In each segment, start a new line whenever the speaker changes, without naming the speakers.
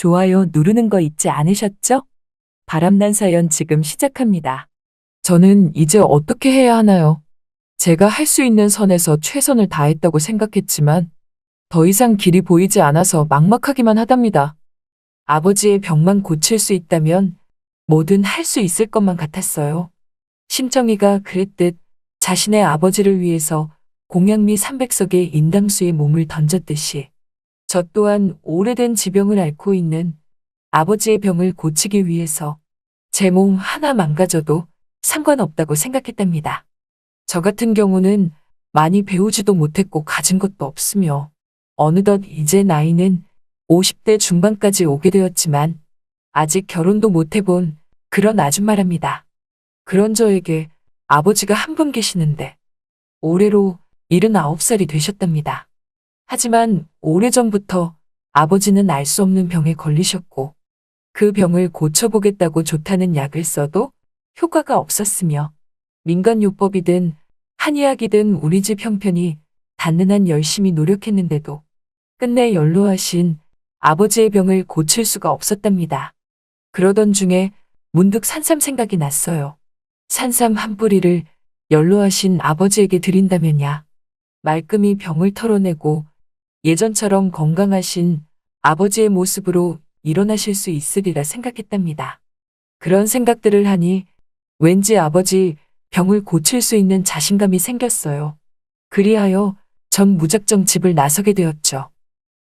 좋아요 누르는 거 잊지 않으셨죠? 바람난 사연 지금 시작합니다. 저는 이제 어떻게 해야 하나요? 제가 할 수 있는 선에서 최선을 다했다고 생각했지만 더 이상 길이 보이지 않아서 막막하기만 하답니다. 아버지의 병만 고칠 수 있다면 뭐든 할 수 있을 것만 같았어요. 심정이가 그랬듯 자신의 아버지를 위해서 공양미 300석의 인당수에 몸을 던졌듯이 저 또한 오래된 지병을 앓고 있는 아버지의 병을 고치기 위해서 제 몸 하나 망가져도 상관없다고 생각했답니다. 저 같은 경우는 많이 배우지도 못했고 가진 것도 없으며 어느덧 이제 나이는 50대 중반까지 오게 되었지만 아직 결혼도 못 해본 그런 아줌마랍니다. 그런 저에게 아버지가 한 분 계시는데 올해로 79살이 되셨답니다. 하지만 오래전부터 아버지는 알 수 없는 병에 걸리셨고 그 병을 고쳐보겠다고 좋다는 약을 써도 효과가 없었으며 민간요법이든 한의학이든 우리 집 형편이 닿는 한 열심히 노력했는데도 끝내 연로하신 아버지의 병을 고칠 수가 없었답니다. 그러던 중에 문득 산삼 생각이 났어요. 산삼 한 뿌리를 연로하신 아버지에게 드린다면야 말끔히 병을 털어내고 예전처럼 건강하신 아버지의 모습으로 일어나실 수 있으리라 생각했답니다. 그런 생각들을 하니 왠지 아버지 병을 고칠 수 있는 자신감이 생겼어요. 그리하여 전 무작정 집을 나서게 되었죠.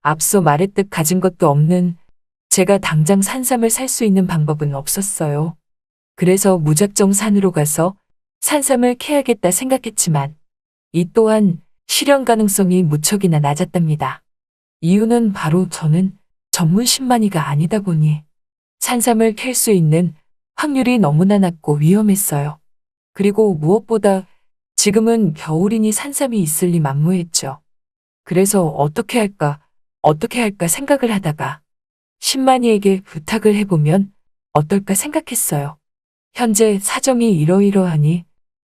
앞서 말했듯 가진 것도 없는 제가 당장 산삼을 살 수 있는 방법은 없었어요. 그래서 무작정 산으로 가서 산삼을 캐야겠다 생각했지만 이 또한 실현 가능성이 무척이나 낮았답니다. 이유는 바로 저는 전문 신만이가 아니다 보니 산삼을 캘 수 있는 확률이 너무나 낮고 위험했어요. 그리고 무엇보다 지금은 겨울이니 산삼이 있을 리 만무했죠. 그래서 어떻게 할까 생각을 하다가 신만이에게 부탁을 해보면 어떨까 생각했어요. 현재 사정이 이러이러하니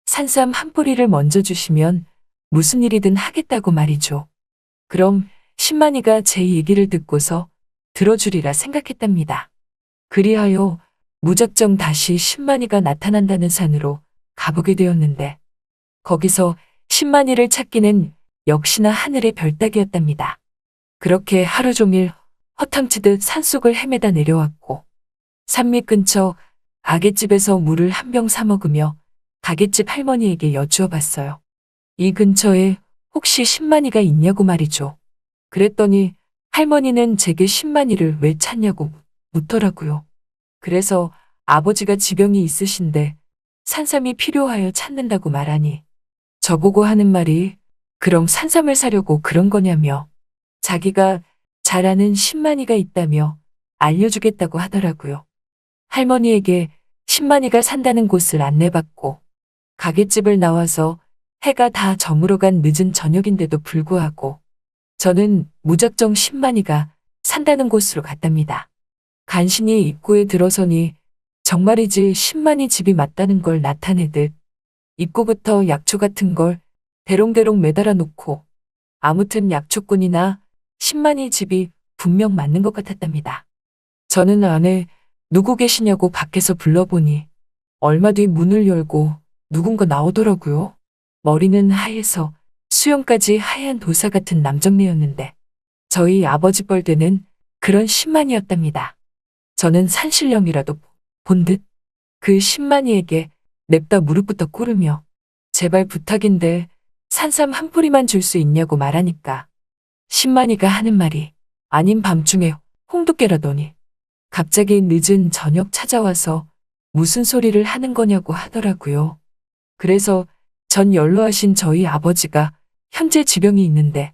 산삼 한 뿌리를 먼저 주시면 무슨 일이든 하겠다고 말이죠. 그럼 신만이가 제 얘기를 듣고서 들어주리라 생각했답니다. 그리하여 무작정 다시 신만이가 나타난다는 산으로 가보게 되었는데 거기서 신만이를 찾기는 역시나 하늘의 별 따기였답니다. 그렇게 하루 종일 허탕치듯 산속을 헤매다 내려왔고 산밑 근처 가게집에서 물을 한 병 사 먹으며 가게집 할머니에게 여쭈어 봤어요. 이 근처에 혹시 신만이가 있냐고 말이죠. 그랬더니 할머니는 제게 신만이를 왜 찾냐고 묻더라고요. 그래서 아버지가 지병이 있으신데 산삼이 필요하여 찾는다고 말하니 저보고 하는 말이 그럼 산삼을 사려고 그런 거냐며 자기가 잘 아는 신만이가 있다며 알려주겠다고 하더라고요. 할머니에게 신만이가 산다는 곳을 안내받고 가게집을 나와서 해가 다 저물어간 늦은 저녁인데도 불구하고 저는 무작정 신만이가 산다는 곳으로 갔답니다. 간신히 입구에 들어서니 정말이지 신만이 집이 맞다는 걸 나타내듯 입구부터 약초 같은 걸 대롱대롱 매달아 놓고 아무튼 약초꾼이나 신만이 집이 분명 맞는 것 같았답니다. 저는 안에 누구 계시냐고 밖에서 불러보니 얼마 뒤 문을 열고 누군가 나오더라고요. 머리는 하얘서 수염까지 하얀 도사 같은 남정네였는데 저희 아버지 뻘되는 그런 신만이었답니다. 저는 산신령이라도 본 듯 그 신만이에게 냅다 무릎부터 꿇으며 제발 부탁인데 산삼 한 뿌리만 줄 수 있냐고 말하니까 신만이가 하는 말이 아닌 밤중에 홍두깨라더니 갑자기 늦은 저녁 찾아와서 무슨 소리를 하는 거냐고 하더라고요. 그래서 전 연로하신 저희 아버지가 현재 지병이 있는데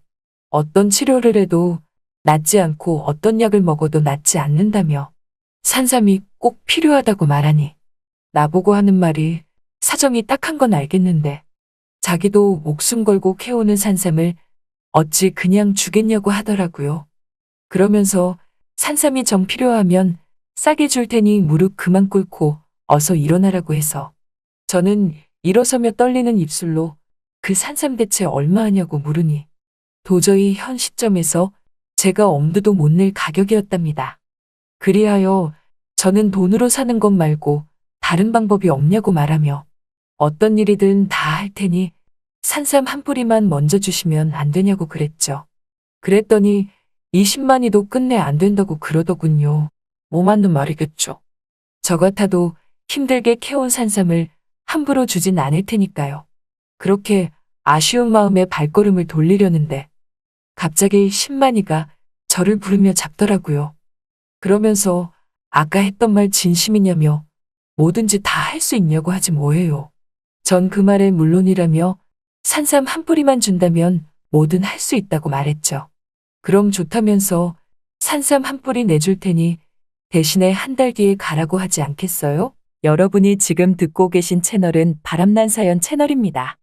어떤 치료를 해도 낫지 않고 어떤 약을 먹어도 낫지 않는다며 산삼이 꼭 필요하다고 말하니 나보고 하는 말이 사정이 딱한 건 알겠는데 자기도 목숨 걸고 캐오는 산삼을 어찌 그냥 주겠냐고 하더라고요. 그러면서 산삼이 정 필요하면 싸게 줄 테니 무릎 그만 꿇고 어서 일어나라고 해서 저는 일어서며 떨리는 입술로 그 산삼 대체 얼마하냐고 물으니 도저히 현 시점에서 제가 엄두도 못 낼 가격이었답니다. 그리하여 저는 돈으로 사는 것 말고 다른 방법이 없냐고 말하며 어떤 일이든 다 할 테니 산삼 한 뿌리만 먼저 주시면 안 되냐고 그랬죠. 그랬더니 20만이도 끝내 안 된다고 그러더군요. 뭐 맞는 말이겠죠. 저 같아도 힘들게 캐온 산삼을 함부로 주진 않을 테니까요. 그렇게 아쉬운 마음에 발걸음을 돌리려는데 갑자기 10만이가 저를 부르며 잡더라고요. 그러면서 아까 했던 말 진심이냐며 뭐든지 다 할 수 있냐고 하지 뭐예요. 전 그 말에 물론이라며 산삼 한 뿌리만 준다면 뭐든 할 수 있다고 말했죠. 그럼 좋다면서 산삼 한 뿌리 내줄 테니 대신에 한 달 뒤에 가라고 하지 않겠어요? 여러분이 지금 듣고 계신 채널은 바람난 사연 채널입니다.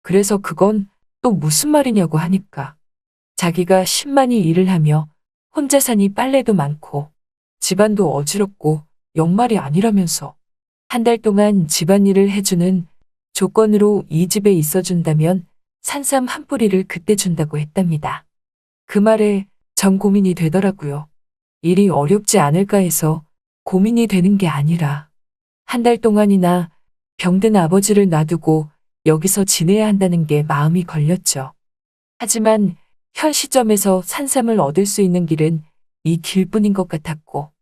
그래서 그건 또 무슨 말이냐고 하니까 자기가 10만이 일을 하며 혼자 사니 빨래도 많고 집안도 어지럽고 영말이 아니라면서 한 달 동안 집안일을 해주는 조건으로 이 집에 있어준다면 산삼 한 뿌리를 그때 준다고 했답니다. 그 말에 전 고민이 되더라고요. 일이 어렵지 않을까 해서 고민이 되는 게 아니라 한 달 동안이나 병든 아버지를 놔두고 여기서 지내야 한다는 게 마음이 걸렸죠. 하지만 현 시점에서 산삼을 얻을 수 있는 길은 이 길뿐인 것 같았고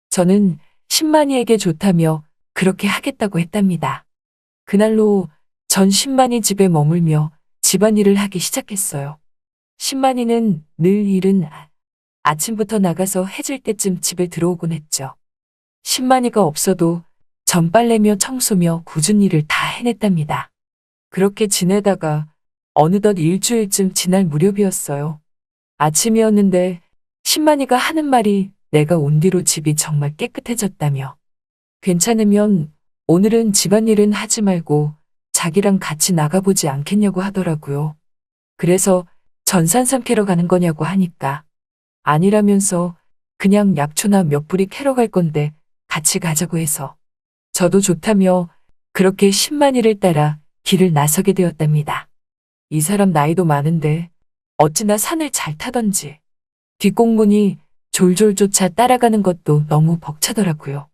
저는 신만이에게 좋다며 그렇게 하겠다고 했답니다. 그날로 전 신만이 집에 머물며 집안일을 하기 시작했어요. 신만이는 늘 이른 아침부터 나가서 해질 때쯤 집에 들어오곤 했죠. 신만이가 없어도 전 빨래며 청소며 굳은 일을 다 해냈답니다. 그렇게 지내다가 어느덧 일주일쯤 지날 무렵이었어요. 아침이었는데 신만이가 하는 말이 내가 온 뒤로 집이 정말 깨끗해졌다며 괜찮으면 오늘은 집안일은 하지 말고 자기랑 같이 나가보지 않겠냐고 하더라고요. 그래서 전산삼 캐러 가는 거냐고 하니까 아니라면서 그냥 약초나 몇 뿌리 캐러 갈 건데 같이 가자고 해서 저도 좋다며 그렇게 신만이를 따라 길을 나서게 되었답니다. 이 사람 나이도 많은데 어찌나 산을 잘 타던지 뒷공문이 졸졸 쫓아 따라가는 것도 너무 벅차더라고요.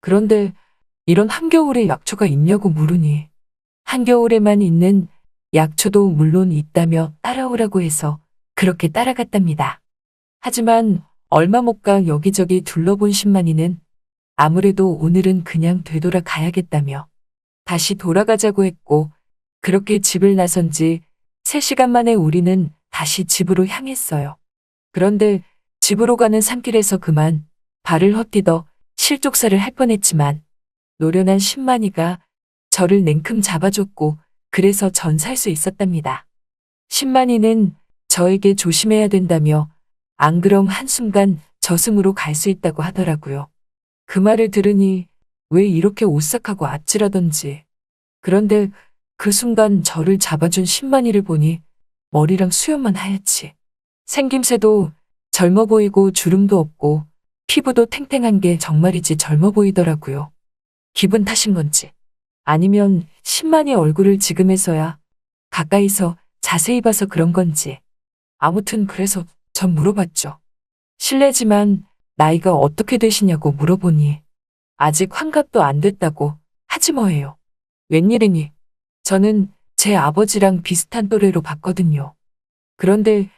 그런데 이런 한겨울에 약초가 있냐고 물으니 한겨울에만 있는 약초도 물론 있다며 따라오라고 해서 그렇게 따라갔답니다. 하지만 얼마 못 가 여기저기 둘러본 신만이는 아무래도 오늘은 그냥 되돌아 가야겠다며 다시 돌아가자고 했고 그렇게 집을 나선 지 3시간 만에 우리는 다시 집으로 향했어요. 그런데 집으로 가는 산길에서 그만 발을 헛디뎌 실족사를 할 뻔했지만 노련한 신만이가 저를 냉큼 잡아줬고 그래서 전 살 수 있었답니다. 신만이는 저에게 조심해야 된다며 안 그럼 한순간 저승으로 갈 수 있다고 하더라고요. 그 말을 들으니 왜 이렇게 오싹하고 아찔하던지. 그런데 그 순간 저를 잡아준 신만이를 보니 머리랑 수염만 하얗지. 생김새도 젊어 보이고 주름도 없고 피부도 탱탱한 게 정말이지 젊어 보이더라고요. 기분 탓인 건지 아니면 신만이 얼굴을 지금에서야 가까이서 자세히 봐서 그런 건지 아무튼 그래서 전 물어봤죠. 실례지만 나이가 어떻게 되시냐고 물어보니 아직 환갑도 안 됐다고 하지 뭐예요. 웬일이니? 저는 제 아버지랑 비슷한 또래로 봤거든요. 그런데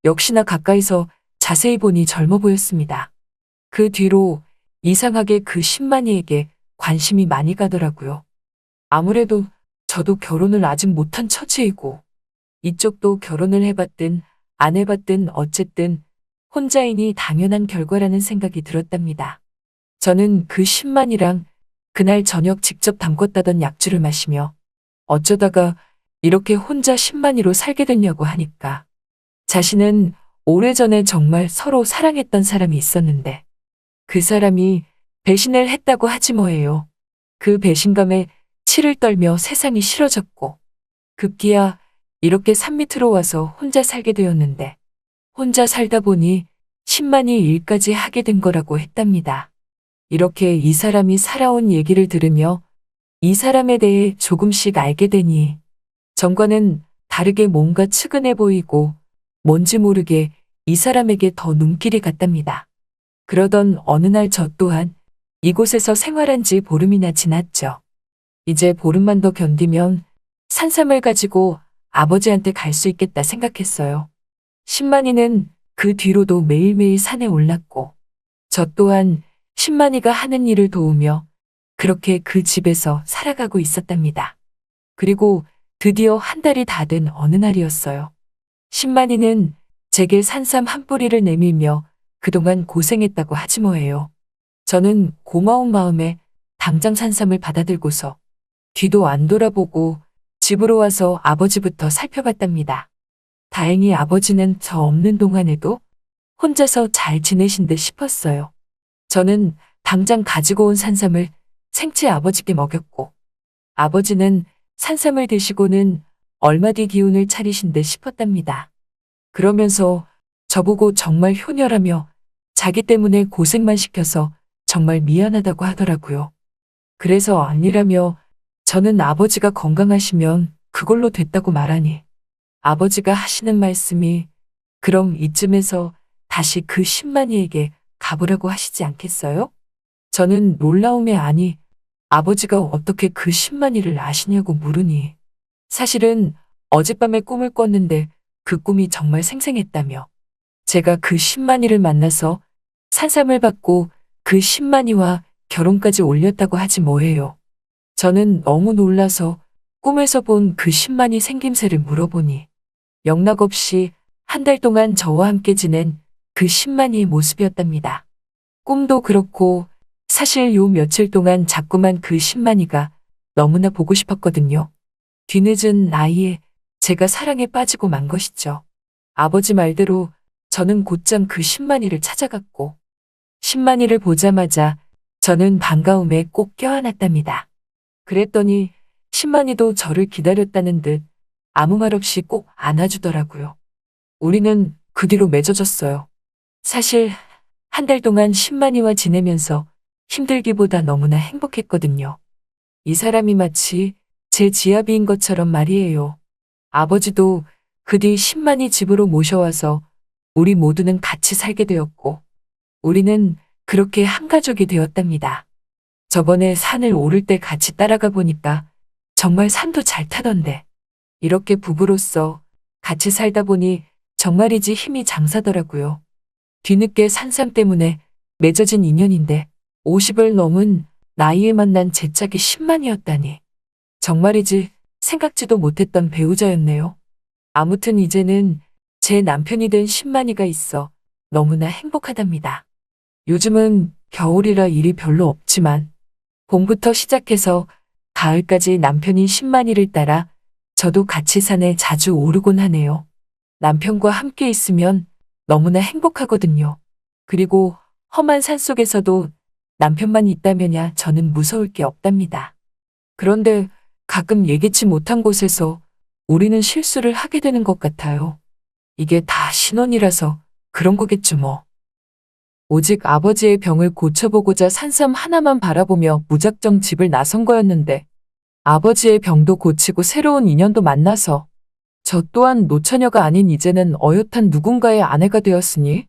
역시나 가까이서 자세히 보니 젊어 보였습니다. 그 뒤로 이상하게 그 신만이에게 관심이 많이 가더라고요. 아무래도 저도 결혼을 아직 못한 처지이고 이쪽도 결혼을 해봤든 안 해봤든 어쨌든 혼자이니 당연한 결과라는 생각이 들었답니다. 저는 그 신만이랑 그날 저녁 직접 담궜다던 약주를 마시며 어쩌다가 이렇게 혼자 신만이로 살게 됐냐고 하니까 자신은 오래전에 정말 서로 사랑했던 사람이 있었는데 그 사람이 배신을 했다고 하지 뭐예요. 그 배신감에 치를 떨며 세상이 싫어졌고 급기야 이렇게 산 밑으로 와서 혼자 살게 되었는데 혼자 살다 보니 신만이 일까지 하게 된 거라고 했답니다. 이렇게 이 사람이 살아온 얘기를 들으며 이 사람에 대해 조금씩 알게 되니 전과는 다르게 뭔가 측은해 보이고 뭔지 모르게 이 사람에게 더 눈길이 갔답니다. 그러던 어느 날 저 또한 이곳에서 생활한 지 보름이나 지났죠. 이제 보름만 더 견디면 산삼을 가지고 아버지한테 갈 수 있겠다 생각했어요. 신만이는 그 뒤로도 매일매일 산에 올랐고, 저 또한 신만이가 하는 일을 도우며 그렇게 그 집에서 살아가고 있었답니다. 그리고 드디어 한 달이 다 된 어느 날이었어요. 신만이는 제게 산삼 한 뿌리를 내밀며 그동안 고생했다고 하지 뭐예요. 저는 고마운 마음에 당장 산삼을 받아들고서 뒤도 안 돌아보고 집으로 와서 아버지부터 살펴봤답니다. 다행히 아버지는 저 없는 동안에도 혼자서 잘 지내신 듯 싶었어요. 저는 당장 가지고 온 산삼을 생채 아버지께 먹였고, 아버지는 산삼을 드시고는 얼마 뒤 기운을 차리신 듯 싶었답니다. 그러면서 저보고 정말 효녀라며 자기 때문에 고생만 시켜서 정말 미안하다고 하더라고요. 그래서 아니라며 저는 아버지가 건강하시면 그걸로 됐다고 말하니, 아버지가 하시는 말씀이 그럼 이쯤에서 다시 그 신만이에게 가보라고 하시지 않겠어요? 저는 놀라움에 아니 아버지가 어떻게 그 신만이를 아시냐고 물으니, 사실은 어젯밤에 꿈을 꿨는데 그 꿈이 정말 생생했다며 제가 그 신만이를 만나서 산삼을 받고 그 신만이와 결혼까지 올렸다고 하지 뭐예요. 저는 너무 놀라서 꿈에서 본 그 신만이 생김새를 물어보니 영락없이 한 달 동안 저와 함께 지낸 그 신만이의 모습이었답니다. 꿈도 그렇고 사실 요 며칠 동안 자꾸만 그 신만이가 너무나 보고 싶었거든요. 뒤늦은 나이에 제가 사랑에 빠지고 만 것이죠. 아버지 말대로 저는 곧장 그 신만이를 찾아갔고, 신만이를 보자마자 저는 반가움에 꼭 껴안았답니다. 그랬더니 신만이도 저를 기다렸다는 듯 아무 말 없이 꼭 안아주더라고요. 우리는 그 뒤로 맺어졌어요. 사실 한 달 동안 신만이와 지내면서 힘들기보다 너무나 행복했거든요. 이 사람이 마치 제 지아비인 것처럼 말이에요. 아버지도 그 뒤 신만이 집으로 모셔와서 우리 모두는 같이 살게 되었고, 우리는 그렇게 한 가족이 되었답니다. 저번에 산을 오를 때 같이 따라가 보니까 정말 산도 잘 타던데, 이렇게 부부로서 같이 살다 보니 정말이지 힘이 장사더라고요. 뒤늦게 산삼 때문에 맺어진 인연인데 50을 넘은 나이에 만난 제 짝이 신만이었다니. 정말이지 생각지도 못했던 배우자였네요. 아무튼 이제는 제 남편이 된 신만이가 있어 너무나 행복하답니다. 요즘은 겨울이라 일이 별로 없지만 봄부터 시작해서 가을까지 남편인 신만이를 따라 저도 같이 산에 자주 오르곤 하네요. 남편과 함께 있으면 너무나 행복하거든요. 그리고 험한 산속에서도 남편만 있다면야 저는 무서울 게 없답니다. 그런데 가끔 예기치 못한 곳에서 우리는 실수를 하게 되는 것 같아요. 이게 다 신혼이라서 그런 거겠죠 뭐. 오직 아버지의 병을 고쳐보고자 산삼 하나만 바라보며 무작정 집을 나선 거였는데, 아버지의 병도 고치고 새로운 인연도 만나서 저 또한 노처녀가 아닌 이제는 어엿한 누군가의 아내가 되었으니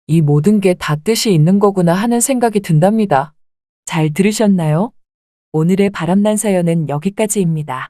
이 모든 게 다 뜻이 있는 거구나 하는 생각이 든답니다. 잘 들으셨나요? 오늘의 바람난 사연은 여기까지입니다.